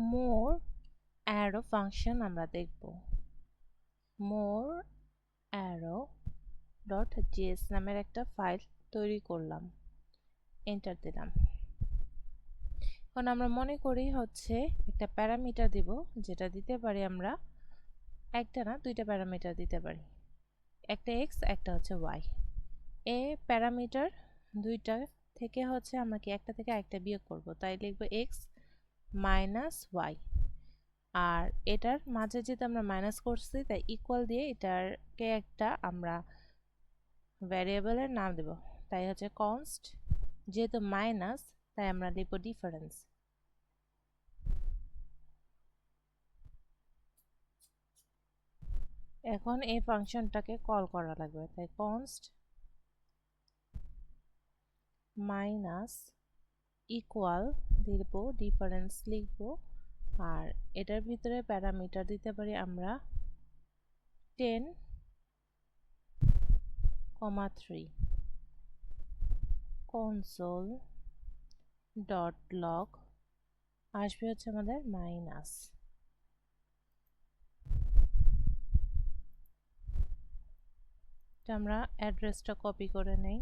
মোর arrow function আমরা দেখব। মোর arrow dot JS নামের একটা ফাইল তৈরি করলাম, এন্টার দিলাম। এখন আমরা মনে করি হচ্ছে একটা প্যারামিটার দিব, যেটা দিতে পারি আমরা একটা না দুইটা প্যারামিটার দিতে পারি, একটা এক্স একটা হচ্ছে ওয়াই। এ প্যারামিটার দুইটা থেকে হচ্ছে আমরা কি একটা থেকে একটা বিয়োগ করব, তাই লিখবো এক্স মাইনাস ওয়াই। আর এটার মাঝে যেহেতু আমরা মাইনাস করছি তাই ইকুয়াল দিয়ে এটাকে একটা আমরা ভ্যারিয়েবলের নাম দেব, তাই হচ্ছে কনস্ট। যেহেতু মাইনাস তাই আমরা লিখব ডিফারেন্স। এখন এই ফাংশনটাকে কল করা লাগবে, তাই কনস্ট মাইনাস ইকুয়াল দিব, ডিফারেন্স লিখব। আর এটার ভিতরে প্যারামিটার দিতে পারি আমরা 10,3 console ডট লগ আসবে হচ্ছে আমাদের মাইনাস। আমরা অ্যাড্রেসটা কপি করে নেই,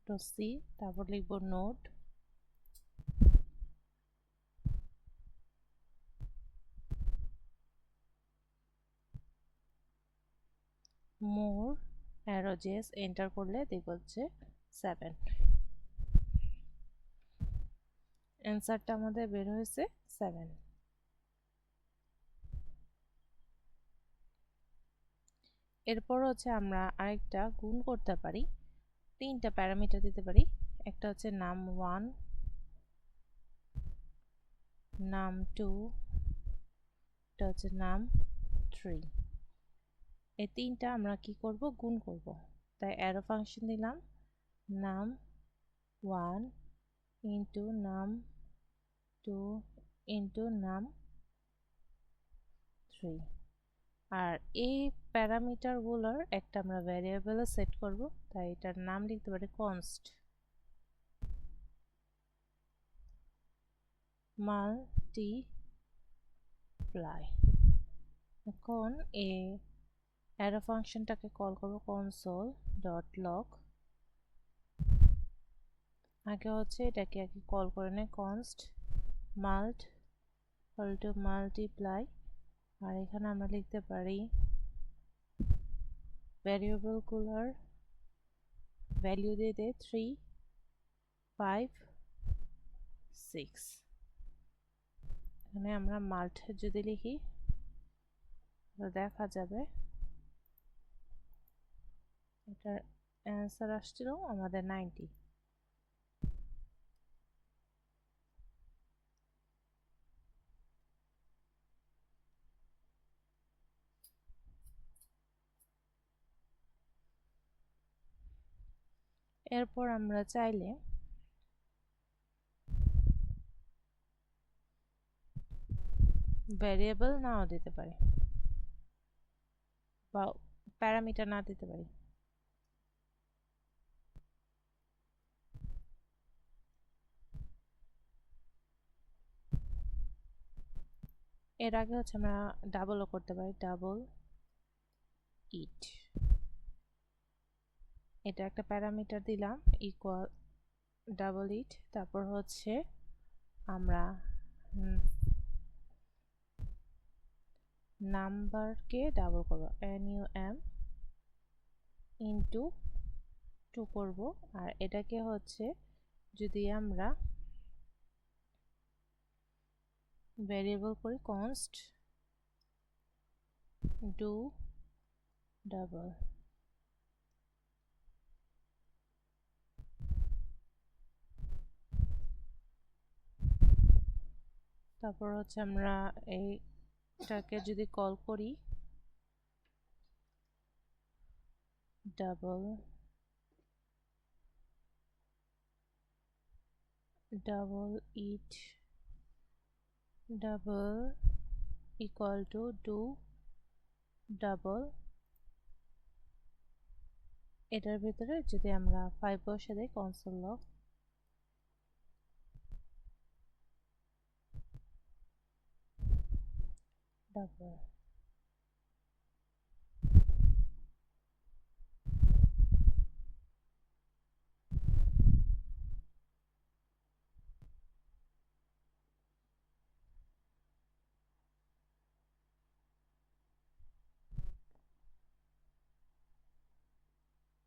তো সি, তারপর লিখব নোট মোর অ্যারো জেস, এন্টার করলে দেখব হচ্ছে 7। অ্যান্সারটা আমাদের বের হয়েছে 7। এরপর হচ্ছে আমরা আরেকটা গুণ করতে পারি, তিনটা প্যারামিটার দিতে পারি। একটা হচ্ছে নাম 1, নাম 2, এটা হচ্ছে নাম 3। এই তিনটা আমরা কি করব, গুণ করব। তাই অ্যারো ফাংশন দিলাম নাম 1 ইন্টু নাম 2 ইন্টু নাম 3। আর এই প্যারামিটারগুলোর একটা আমরা ভ্যারিয়েবলে সেট করব, তাই এটার নাম লিখতে পারি কনস্ট মাল্টিপ্লাই। এখন এই অ্যারো ফাংশনটাকে কল করব কনসোল ডট লগ। আগে হচ্ছে এটাকে আগে কল করে নেই const mult equal to multiply. আর এখানে আমরা লিখতে পারি ভ্যারিয়েবলগুলোর ভ্যালু দিয়ে দেয় 3, 5, 6। এখানে আমরা মাল্ট যদি লিখি দেখা যাবে এটার অ্যান্সার আসছিল আমাদের 90। এরপর আমরা চাইলে ভ্যারিয়েবল নাও দিতে পারি বা প্যারামিটার না দিতে পারি। এর আগে হচ্ছে আমরা ডাবলও করতে পারি, ডাবল ইট। এটা একটা প্যারামিটার দিলাম ইকুয়াল ডাবল ইট। তারপর হচ্ছে আমরা নাম্বারকে ডাবল করব, NUM ইন্টু 2 করব। আর এটাকে হচ্ছে যদি আমরা ভ্যারিয়েবল করি কনস্ট ডু ডাবল। তারপর হচ্ছে আমরা এইটাকে যদি কল করি double double it double equal to do double এটার ভিতরে যদি আমরা 5 বসে দিই কনসোল লগ ডাবল,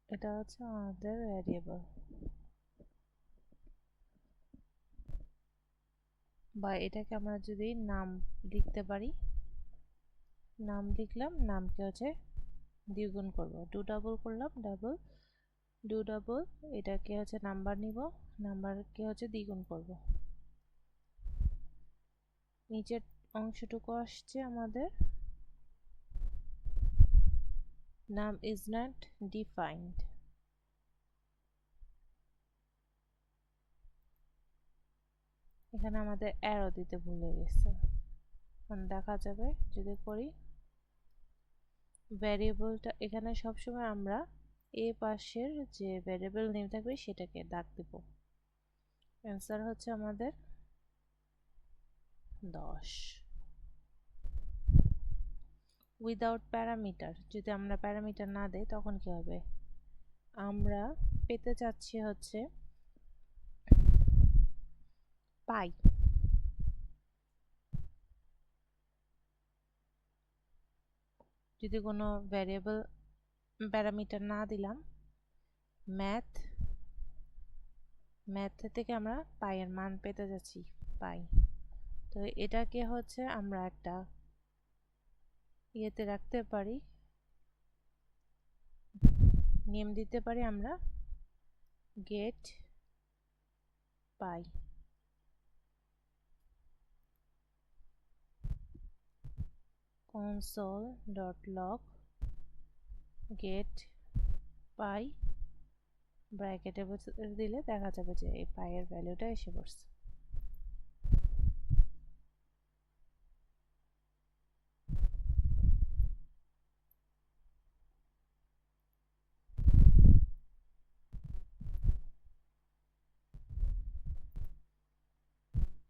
এটা হচ্ছে আমাদের ভ্যারিয়েবল, বা এটাকে আমরা যদি নাম লিখতে পারি, নাম লিখলাম, নামকে হচ্ছে দ্বিগুণ করব, ডু ডাবল করলাম, ডাবল, ডু ডাবল, এটাকে হচ্ছে নাম্বার নিব, নাম্বারকে হচ্ছে দ্বিগুণ করব। নিচের অংশটুকু আসছে আমাদের নাম ইজ নট ডিফাইন্ড। এখানে আমাদের অ্যারো দিতে ভুলে গেছে, দেখা যাবে যদি করি ভ্যারিয়েবলটা এখানে সবসময় আমরা এ পাশের যে ভ্যারিয়েবল নেম থাকবে সেটাকে দাগ দেব। অ্যান্সার হচ্ছে আমাদের 10। উইদাউট প্যারামিটার, যদি আমরা প্যারামিটার না দেই তখন কি হবে, আমরা পেতে চাচ্ছি হচ্ছে পাই, যদি কোনো ভ্যারিয়েবল প্যারামিটার না দিলাম, ম্যাথ থেকে আমরা পাইয়ের মান পেতে যাচ্ছি, পাই। তো এটাকে হচ্ছে আমরা একটা ইয়েতে রাখতে পারি, নেম দিতে পারি আমরা গেট পাই, console.log get পাই, ব্র্যাকেটে দিলে দেখা যাবে যে এই পাইয়ের ভ্যালুটা এসে পড়ছে।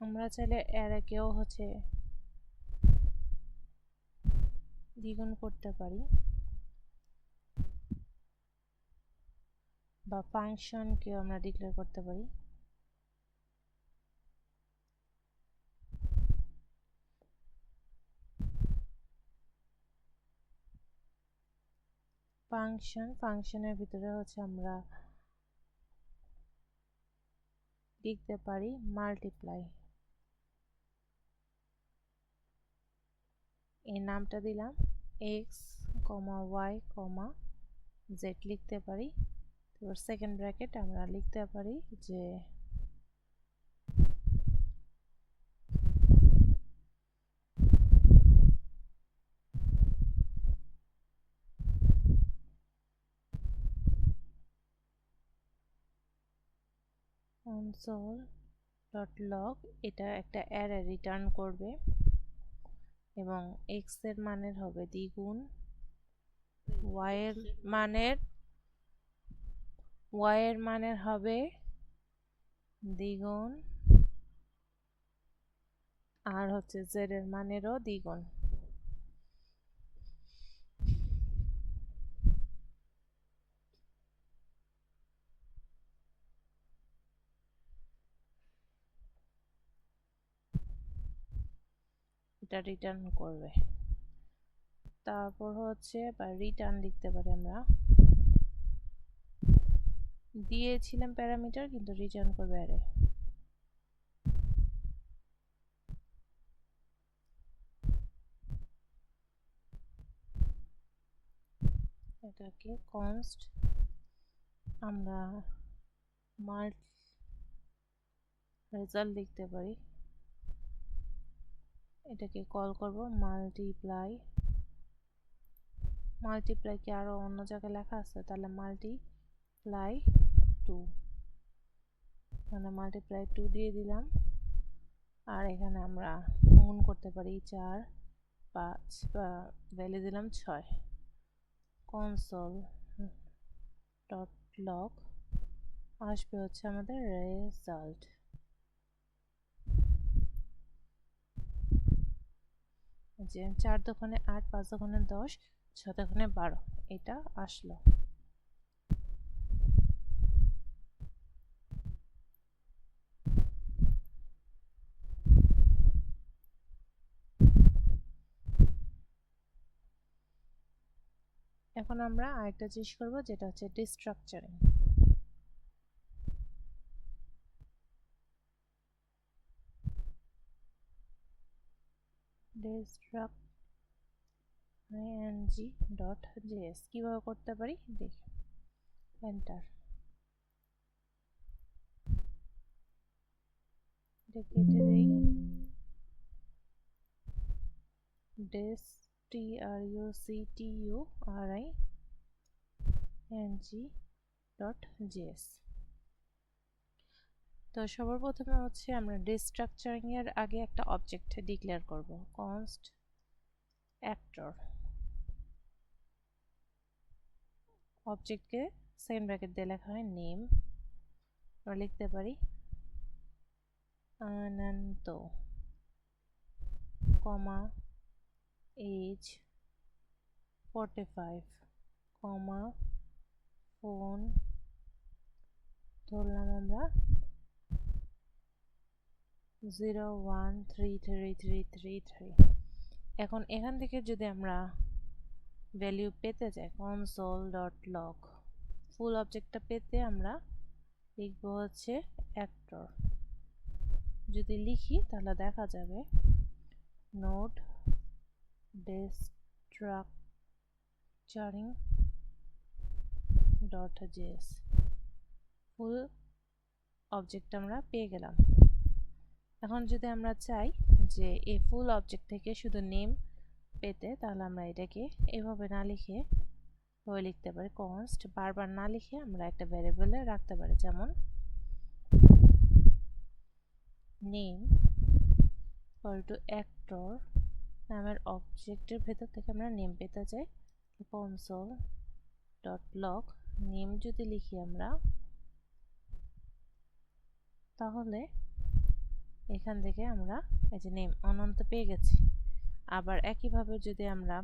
আমরা চাইলে অ্যারেকেও হচ্ছে দ্বিগুণ করতে পারি, বা ফাংশনকেও আমরা ডিক্লেয়ার করতে পারি। ফাংশনের ভিতরে হচ্ছে আমরা লিখতে পারি মাল্টিপ্লাই, এই নামটা দিলাম এক্স কমা ওয়াই কমা জেড লিখতে পারি। তারপর সেকেন্ড ব্র্যাকেট আমরা লিখতে পারি যে console.log, এটা একটা অ্যারে রিটার্ন করবে এবং এক্স এর মানের হবে দ্বিগুণ, ওয়াই এর মানের হবে দ্বিগুণ, আর হচ্ছে জেড এর মানেরও দ্বিগুণ। এটা রিটার্ন করবে। তারপর হচ্ছে বা রিটার্ন লিখতে পারি, আমরা দিয়েছিলাম প্যারামিটার কিন্তু রিটার্ন করবে অ্যারে। এটাকে কনস্ট আমরা রেজাল্ট লিখতে পারি, এটাকে কল করব মাল্টিপ্লাই কি আরো অন্য জায়গায় লেখা আছে, তাহলে মাল্টিপ্লাই 2, মানে মাল্টিপ্লাই 2 দিয়ে দিলাম। আর এখানে আমরা গুণ করতে পারি 4 5 বা ভ্যালু দিলাম 6। console ডট লগ আসবে হচ্ছে আমাদের রেজাল্ট। যে 4 দোকানে 8, 5 দোকানে 10, 6 দোকানে 12 এটা আসলো। এখন আমরা আরেকটা জিনিস করব, যেটা হচ্ছে ডিস্ট্রাকচারিং। ing.js কিভাবে করতে পারি দেখি। এন্টার, কেটে দেই। structuring.js। তো সবার প্রথমে হচ্ছে আমরা ডিস্ট্রাকচারিং এর আগে একটা অবজেক্ট ডিক্লেয়ার করব, const actor। অবজেক্টকে সেকেন্ড ব্র্যাকেট দিয়ে লেখা হয় নেম, আমরা লিখতে পারি অনন্ত, কমা এজ 45, কমা ফোন ধরলাম আমরা 013333। এখন এখান থেকে যদি আমরা ভ্যালু পেতে চাই console.log, ফুল অবজেক্টটা পেতে আমরা লিখবো হচ্ছে অ্যাক্টর। যদি লিখি তাহলে দেখা যাবে নোড structuring.js, ফুল অবজেক্ট আমরা পেয়ে গেলাম। এখন যদি আমরা চাই যে এই ফুল অবজেক্ট থেকে শুধু নেম পেতে, তাহলে আমরা এটাকে এভাবে না লিখে ওই লিখতে পারি কনস্ট, বারবার না লিখে আমরা একটা ভ্যারিয়েবলে রাখতে পারি, যেমন নেম ইকুয়াল টু অ্যাক্টর নামের অবজেক্টের ভেতর থেকে আমরা নেম পেতে চাই, console.log নেম যদি লিখি আমরা, তাহলে এখান থেকে আমরা এই যে নেম অনন্ত পেয়ে গেছি। আবার একইভাবে যদি আমরা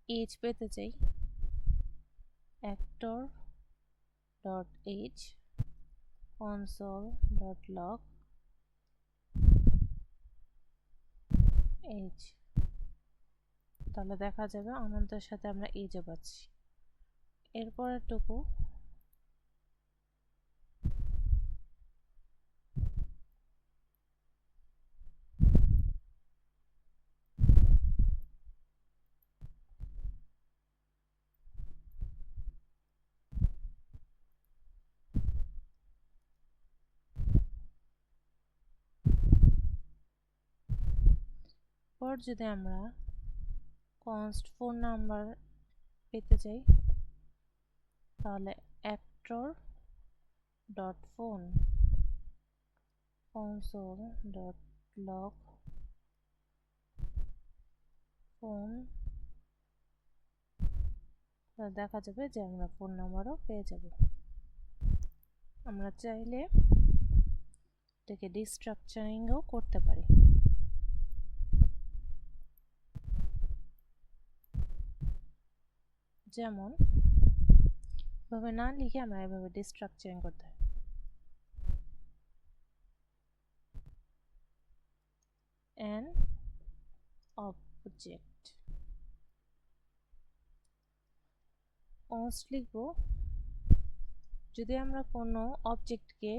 এজ পেতে চাই, actor.age console.log age, তাহলে দেখা যাবে অনন্তের সাথে আমরা এজও পাচ্ছি। এরপরেরটুকু পর যদি আমরা কনস্ট ফোন নাম্বার পেতে চাই, তাহলে actor.phone console.log ফোন, দেখা যাবে যে আমরা ফোন নাম্বারও পেয়ে যাব। আমরা চাইলে এটাকে ডিস্ট্রাকচারিংও করতে পারি, যেমন এভাবে না লিখে আমরা এভাবে ডিস্ট্রাকচারিং করতে হয়। an object const লিখব, যদি আমরা কোনো অবজেক্টকে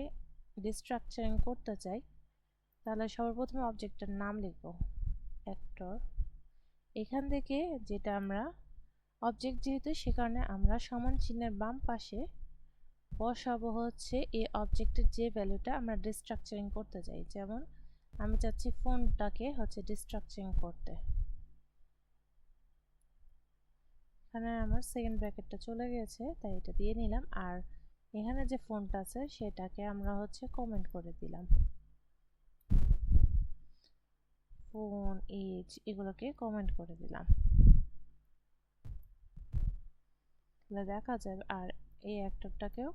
ডিস্ট্রাকচারিং করতে চাই তাহলে সর্বপ্রথমে অবজেক্টের নাম লিখব অ্যাক্টর। এখান থেকে যেটা আমরা অবজেক্ট যেহেতু, সে কারণে আমরা সমান চিহ্নের বাম পাশে বসাবো হচ্ছে এই অবজেক্টের যে ভ্যালুটা আমরা ডিস্ট্রাকচারিং করতে চাই। যেমন আমি চাচ্ছি ফোনটাকে হচ্ছে ডিস্ট্রাকচারিং করতে, এখানে আমার সেকেন্ড ব্র্যাকেটটা চলে গেছে তাই এটা দিয়ে নিলাম। আর এখানে যে ফোনটা আছে সেটাকে আমরা হচ্ছে কমেন্ট করে দিলাম, ফোন এজ এগুলোকে কমেন্ট করে দিলাম। দেখা যাবে। আর এই অ্যাক্টরটাকেও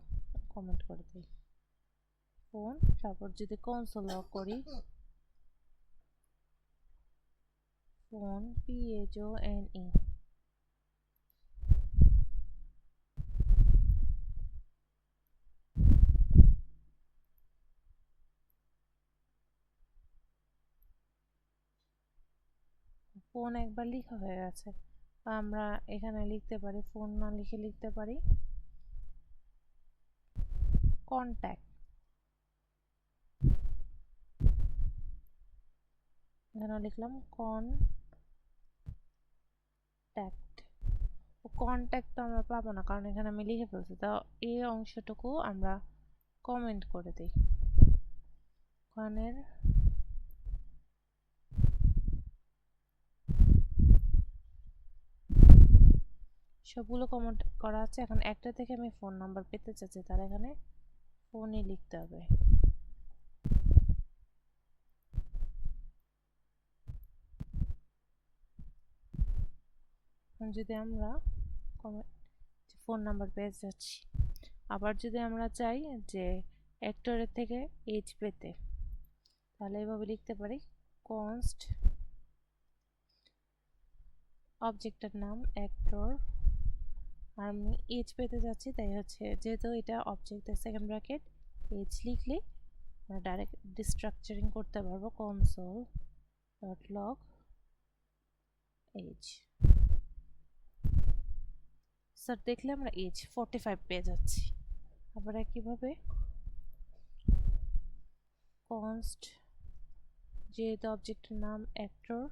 কমেন্ট করে দিই ফোন, তারপর যদি কনসোল লক করি ফোন PHONE, ফোন একবার লেখা হয়ে গেছে। আমরা এখানে লিখতে পারি, ফোন না লিখে লিখতে পারি কন্ট্যাক্ট। এখানে লিখলাম কন্ট্যাক্ট। কন্ট্যাক্ট তো আমরা পাবো না, কারণ এখানে আমি লিখে ফেলছি। তো এই অংশটুকু আমরা কমেন্ট করে দিই। কানের সবগুলো কমেন্ট করা আছে। এখন একটা থেকে আমি ফোন নাম্বার পেতে চাচ্ছি, তার এখানে ফোনই লিখতে হবে। যদি আমরা ফোন নাম্বার পেয়ে যাচ্ছি, আবার যদি আমরা চাই যে অ্যাক্টরের থেকে এজ পেতে, তাহলে এইভাবে লিখতে পারি কনস্ট, অবজেক্টের নাম অ্যাক্টর, আর আমি এজ পেতে যাচ্ছি, তাই হচ্ছে যেহেতু এটা অবজেক্টের সেকেন্ড ব্র্যাকেট, এজ লিখলে আমরা ডাইরেক্ট ডিস্ট্রাকচারিং করতে পারবো console dot log as. Sir দেখলে আমরা এজ 45 পেয়ে যাচ্ছি। আবার একইভাবে কনস্ট, যেহেতু অবজেক্টের নাম অ্যাক্টর,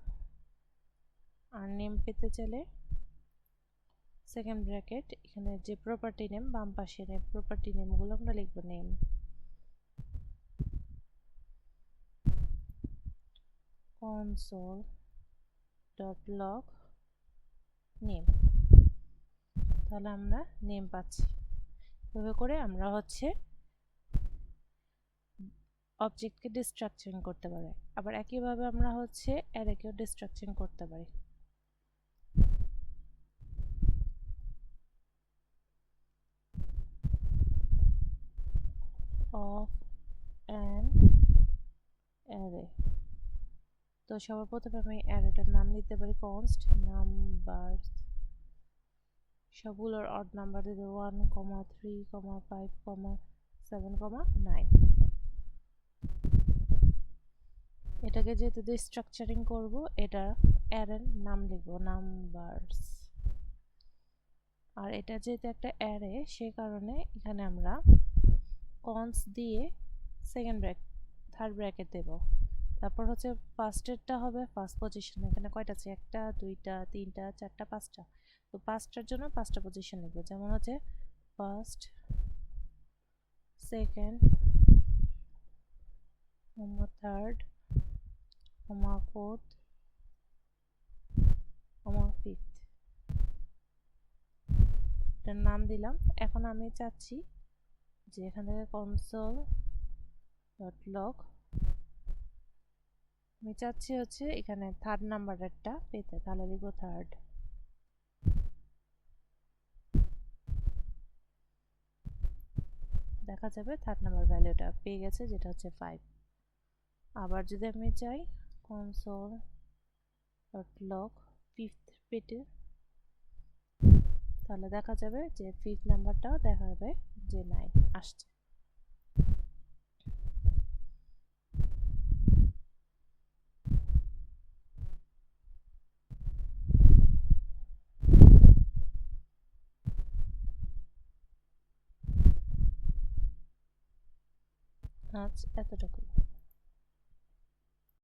আর নেম পেতে চাইলে সেকেন্ড ব্র্যাকেট, এখানে যে প্রপার্টি নেম বাম পাশে প্রপার্টি নেমগুলো আমরা লিখবো name, console dot log name, তাহলে আমরা নেম পাচ্ছি। এভাবে করে আমরা হচ্ছে অবজেক্টকে ডিস্ট্রাকচারিং করতে পারি। আবার একইভাবে আমরা হচ্ছে অ্যারেকেও ডিস্ট্রাকচারিং করতে পারি। অফ অ্যান অ্যারে, তো সবার প্রথমে আমি অ্যারেটার নাম দিতে পারি কনস্ট নাম্বারস, সবগুলোর অড নাম্বার দিতে 1, 3, 5, 7, 9। এটাকে যেহেতু ডিস্ট্রাকচারিং করব, এটা অ্যারের নাম লিখব নাম্বারস। আর এটা যেহেতু একটা অ্যারে, সে কারণে এখানে আমরা কনস দিয়ে সেকেন্ড ব্র্যাকেট থার্ড ব্র্যাকেট দেব। তারপর হচ্ছে ফার্স্টেরটা হবে ফার্স্ট পজিশন। এখানে কয়টা আছে? 1টা 2টা 3টা 4টা 5টা। তো 5টার জন্য 5টা পজিশন লিখবো, যেমন হচ্ছে first, second, third, fourth, fifth. এটার নাম দিলাম। এখন আমি চাচ্ছি যে এখান থেকে কনসোল ডট লগ, আমি চাচ্ছি হচ্ছে এখানে থার্ড নাম্বারেরটা পেতে, তাহলে লিখবো থার্ড। দেখা যাবে থার্ড নাম্বার ভ্যালুটা পেয়ে গেছে, যেটা হচ্ছে 5। আবার যদি আমি চাই কনসোল ডট লগ ফিফথ পেতে, তাহলে দেখা যাবে যে ফিফথ নাম্বারটাও দেখা যাবে যে 9 আসছে। আজ এতটুকু।